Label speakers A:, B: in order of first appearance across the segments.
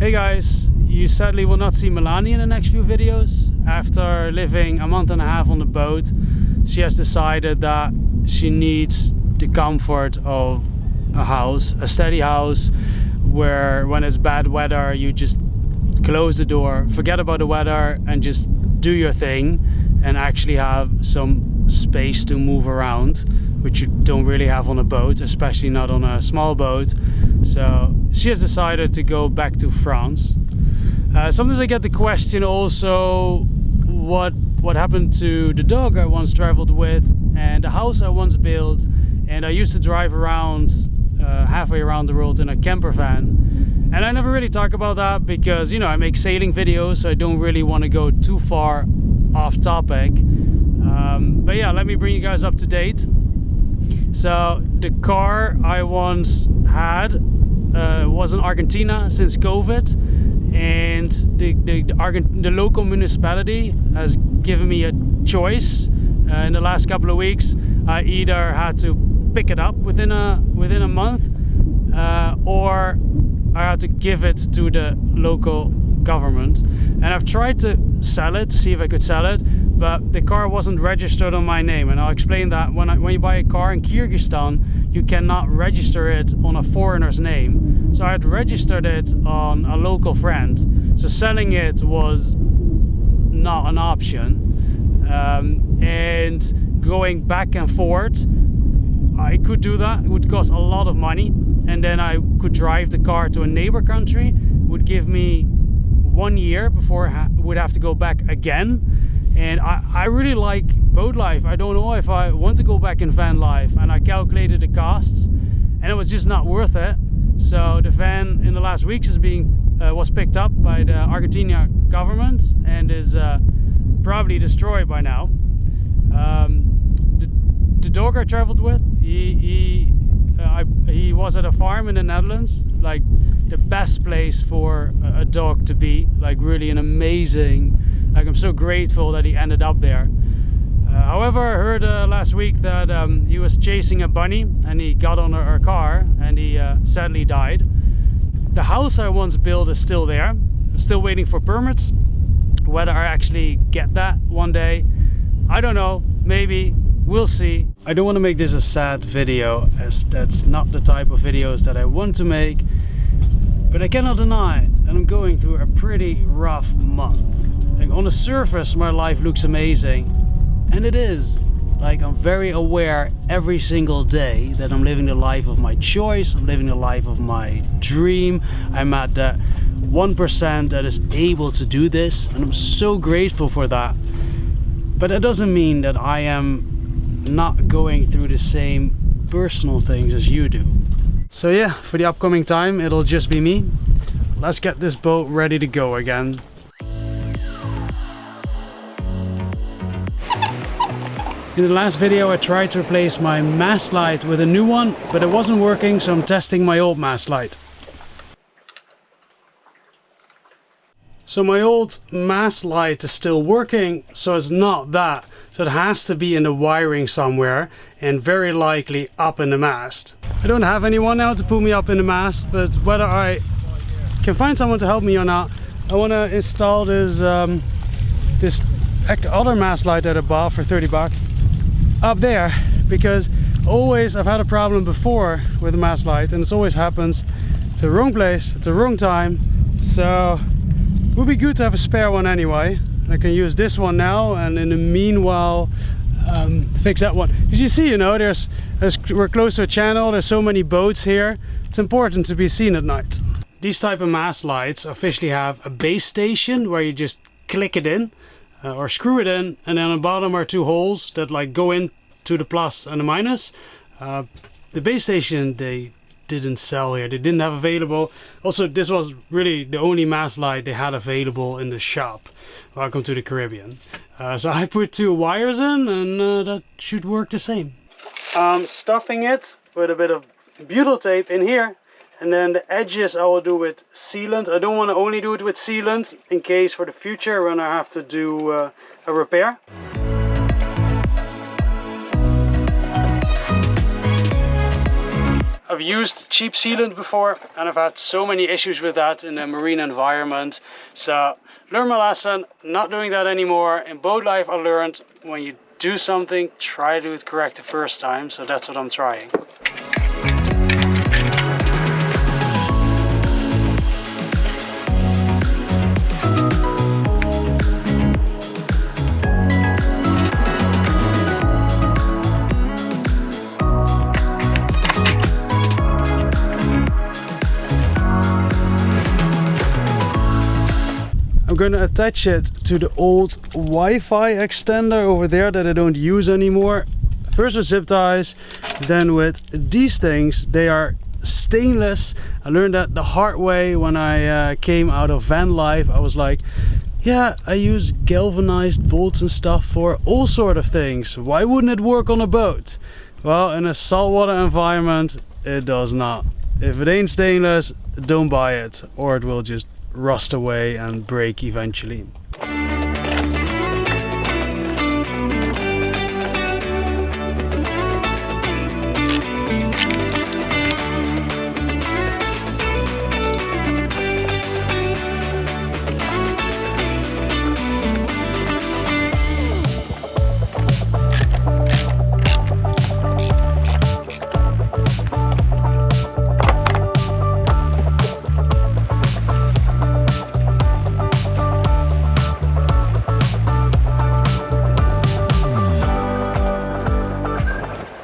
A: Hey guys, you sadly will not see Melanie in the next few videos. After living a month and a half on the boat, she has decided that she needs the comfort of a house, a steady house, where when it's bad weather you just close the door, forget about the weather and just do your thing and actually have some space to move around, which you don't really have on a boat, especially not on a small boat. So she has decided to go back to France. Sometimes I get the question also, what happened to the dog I once traveled with and the house I once built, and I used to drive around halfway around the world in a camper van. And I never really talk about that because, you know, I make sailing videos, so I don't really want to go too far off topic. But yeah, let me bring you guys up to date. So the car I once had was in Argentina since COVID, and the local municipality has given me a choice in the last couple of weeks. I either had to pick it up within a month, or I had to give it to the local government. And I've tried to sell it to see if I could sell it, but the car wasn't registered on my name. And I'll explain that when you buy a car in Kyrgyzstan, you cannot register it on a foreigner's name. So I had registered it on a local friend. So selling it was not an option. And going back and forth, I could do that. It would cost a lot of money. And then I could drive the car to a neighbor country. It would give me 1 year before I would have to go back again. And I really like boat life. I don't know if I want to go back in van life. And I calculated the costs and it was just not worth it. So the van in the last weeks was picked up by the Argentina government and is probably destroyed by now. The dog I traveled with, he was at a farm in the Netherlands, like the best place for a dog to be, like really an amazing, like I'm so grateful that he ended up there. However, I heard last week that he was chasing a bunny and he got on our car and he sadly died. The house I once built is still there. I'm still waiting for permits. Whether I actually get that one day, I don't know, maybe. We'll see. I don't want to make this a sad video, as that's not the type of videos that I want to make, but I cannot deny that I'm going through a pretty rough month. Like on the surface my life looks amazing, and it is. Like I'm very aware every single day that I'm living the life of my choice, I'm living the life of my dream. I'm at the 1% that is able to do this, and I'm so grateful for that. But that doesn't mean that I am not going through the same personal things as you do. So yeah, for the upcoming time it'll just be me. Let's get this boat ready to go again. In the last video I tried to replace my mast light with a new one, but it wasn't working, so I'm testing my old mast light. So my old mast light is still working, so it's not that. So it has to be in the wiring somewhere and very likely up in the mast. I don't have anyone now to pull me up in the mast, but whether I can find someone to help me or not, I want to install this this other mast light that I bought for 30 bucks up there, because I've had a problem before with the mast light and it always happens to the wrong place at the wrong time. So it would be good to have a spare one anyway. I can use this one now, and in the meanwhile fix that one. Because you see, you know, we're close to a channel, there's so many boats here. It's important to be seen at night. These type of mast lights officially have a base station where you just click it in or screw it in, and then on the bottom are two holes that like go into the plus and the minus. The base station they didn't sell here, they didn't have available. Also, this was really the only mast light they had available in the shop. Welcome to the Caribbean. So I put two wires in, and that should work the same. I'm stuffing it with a bit of butyl tape in here, and then the edges I will do with sealant. I don't want to only do it with sealant in case for the future when I have to do a repair. I've I've used cheap sealant before and I've had so many issues with that in the marine environment. So learn my lesson, not doing that anymore. In boat life I learned when you do something, try to do it correct the first time. So that's what I'm trying. I'm going to attach it to the old Wi-Fi extender over there that I don't use anymore. First with zip ties, then with these things. They are stainless. I learned that the hard way when I came out of van life. I was like, yeah, I use galvanized bolts and stuff for all sort of things. Why wouldn't it work on a boat? Well, in a saltwater environment, it does not. If it ain't stainless, don't buy it, or it will just rust away and break eventually.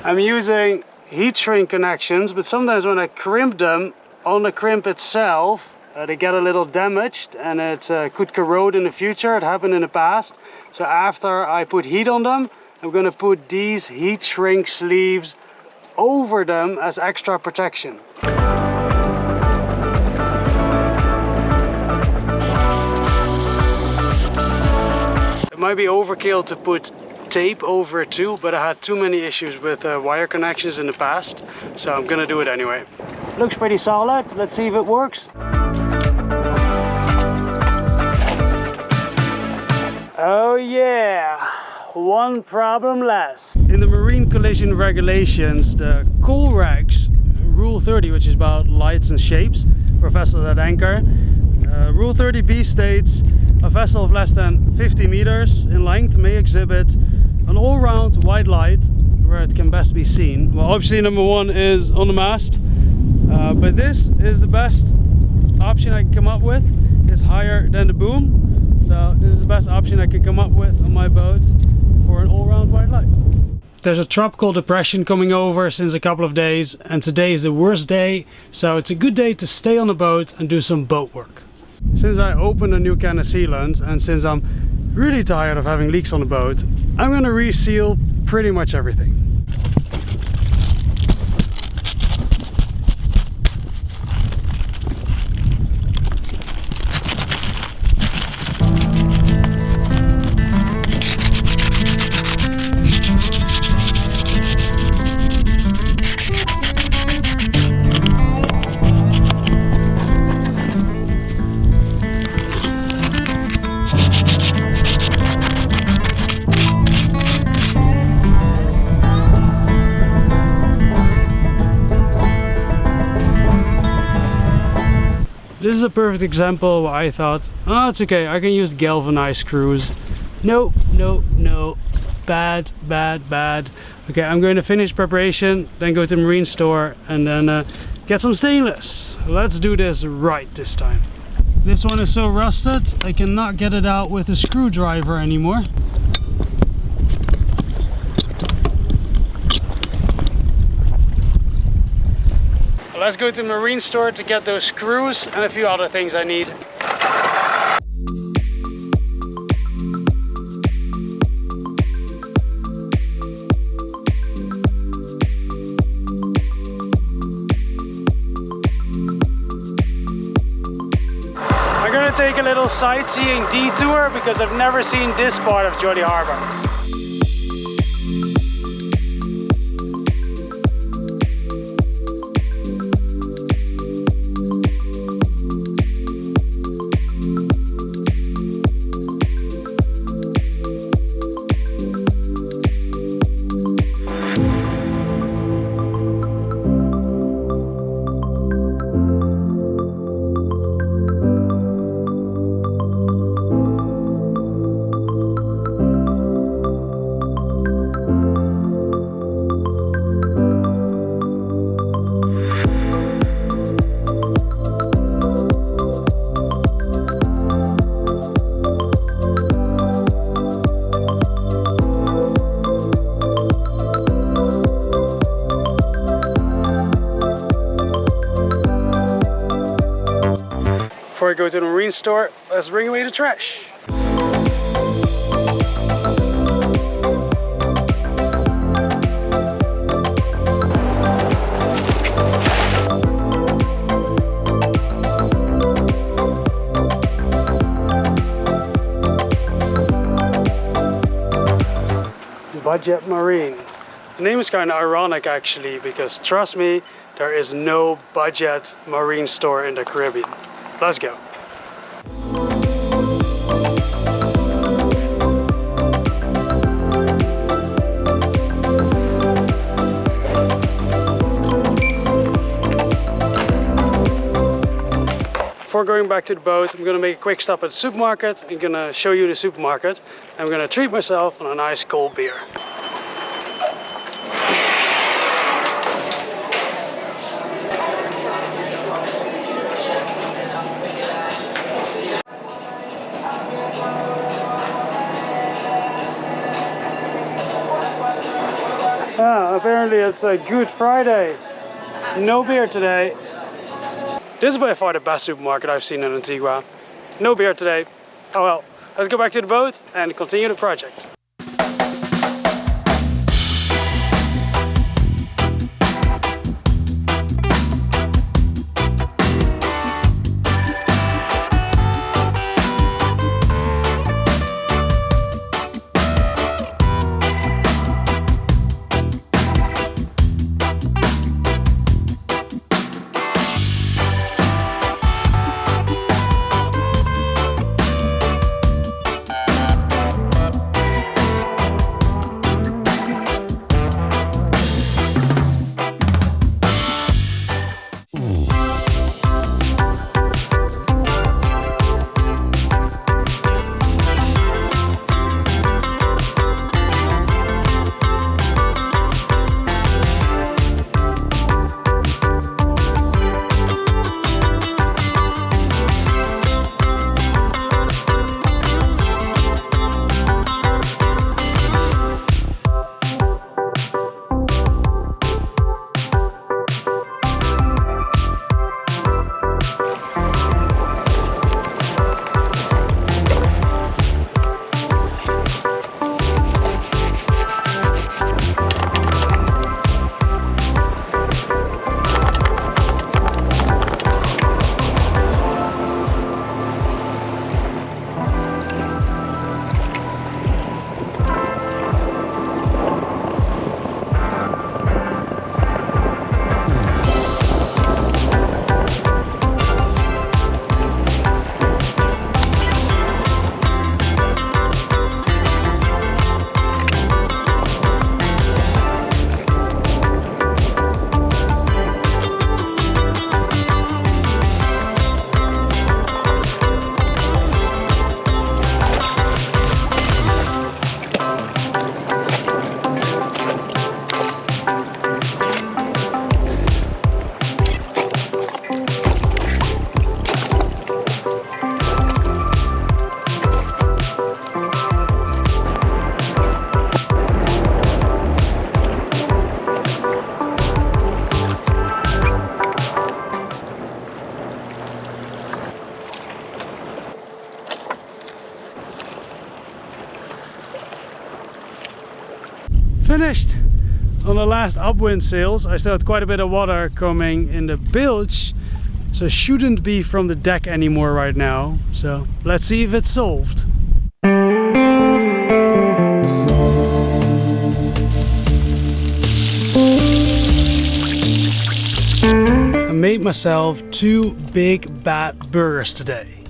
A: I'm using heat shrink connections, but sometimes when I crimp them on the crimp itself, they get a little damaged and it could corrode in the future. It happened in the past. So after I put heat on them, I'm going to put these heat shrink sleeves over them as extra protection. It might be overkill to put tape over it too, but I had too many issues with wire connections in the past, so I'm gonna do it anyway. Looks pretty solid. Let's see if it works. Oh yeah, one problem less. In the marine collision regulations, the coal regs, rule 30, which is about lights and shapes for vessels at anchor, rule 30b states a vessel of less than 50 meters in length may exhibit an all-round white light where it can best be seen. Well, obviously number one is on the mast, but this is the best option I can come up with. It's higher than the boom, so this is the best option I could come up with on my boat for an all-round white light. There's a tropical depression coming over since a couple of days, and today is the worst day, so it's a good day to stay on the boat and do some boat work. Since I opened a new can of sealant and since I'm really tired of having leaks on the boat, I'm going to reseal pretty much everything. This is a perfect example where I thought, oh, it's okay, I can use galvanized screws. No, no, no, bad, bad, bad. Okay, I'm going to finish preparation, then go to the marine store and then get some stainless. Let's do this right this time. This one is so rusted, I cannot get it out with a screwdriver anymore. Let's go to the marine store to get those screws and a few other things I need. I'm gonna take a little sightseeing detour because I've never seen this part of Jolly Harbor. before I go to the marine store, let's bring away the trash. Budget Marine. The name is kind of ironic actually, because trust me, there is no budget marine store in the Caribbean. Let's go. Before going back to the boat, I'm going to make a quick stop at the supermarket. I'm going to show you the supermarket. I'm going to treat myself on a nice cold beer. Apparently it's a Good Friday. No beer today. This is by far the best supermarket I've seen in Antigua. No beer today. Oh well, let's go back to the boat and continue the project. Finished on the last upwind sails. I still had quite a bit of water coming in the bilge, so it shouldn't be from the deck anymore right now. So let's see if it's solved. I made myself 2 big bad burgers today.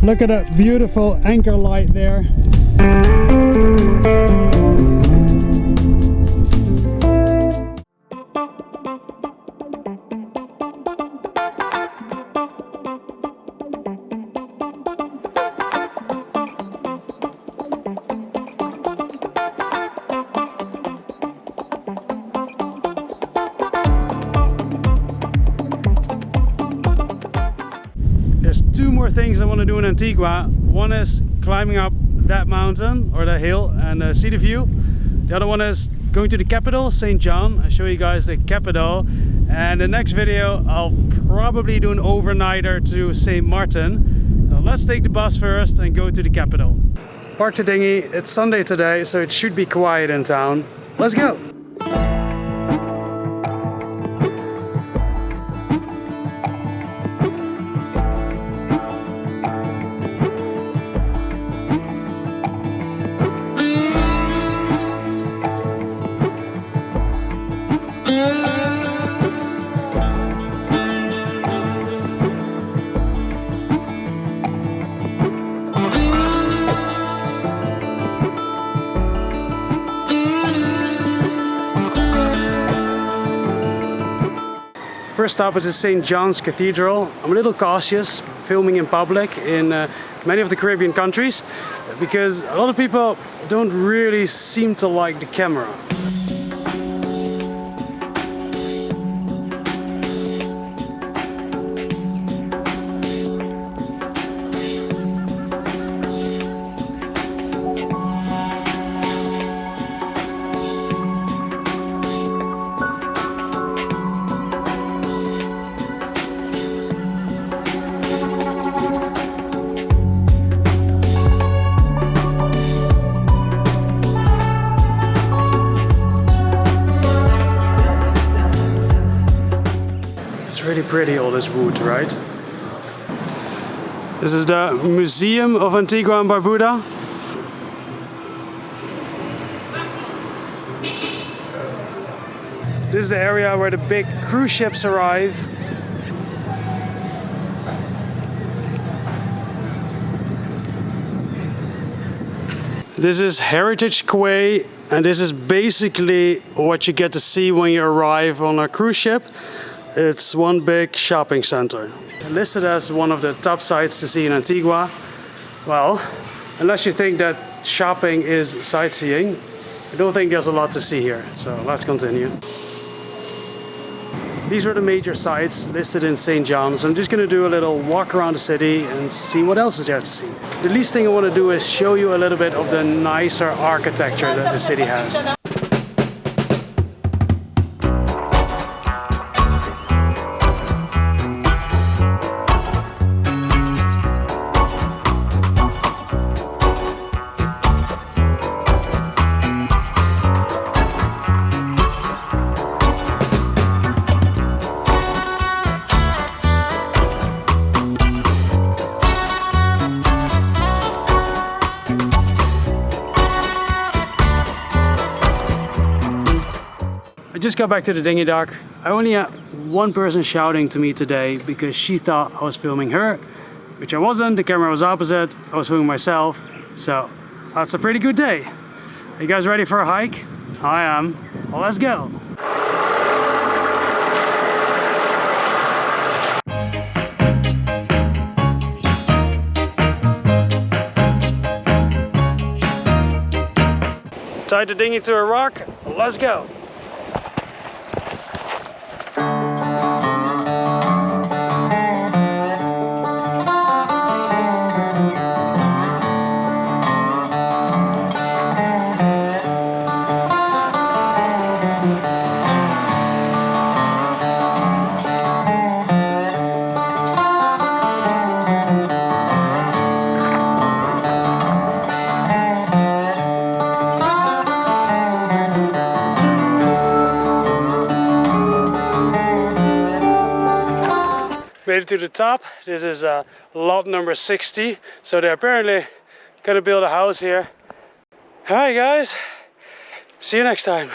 A: Look at that beautiful anchor light there. There's 2 more things I want to do in Antigua. One is climbing up that mountain or that hill and see the view. The other one is going to the capital, St. John. I'll show you guys the capital And the next video, I'll probably do an overnighter to St. Martin. So let's take the bus first and go to the capital. Park the dinghy. It's Sunday today, so it should be quiet in town. Let's go. First stop is the St. John's Cathedral. I'm a little cautious filming in public in many of the Caribbean countries because a lot of people don't really seem to like the camera. Really pretty, all this wood, right? This is the Museum of Antigua and Barbuda. This is the area where the big cruise ships arrive. This is Heritage Quay, and this is basically what you get to see when you arrive on a cruise ship. It's one big shopping center. Listed as one of the top sites to see in Antigua. Well, unless you think that shopping is sightseeing, I don't think there's a lot to see here. So let's continue. These are the major sites listed in St. John's. I'm just going to do a little walk around the city and see what else is there to see. The least thing I want to do is show you a little bit of the nicer architecture that the city has. I just got back to the dinghy dock. I only had one person shouting to me today because she thought I was filming her, which I wasn't. The camera was opposite. I was filming myself. So that's a pretty good day. Are you guys ready for a hike? I am. Well, let's go. Tied the dinghy to a rock. Let's go. Made it to the top. This is lot number 60. So they're apparently gonna build a house here. Hi guys, see you next time.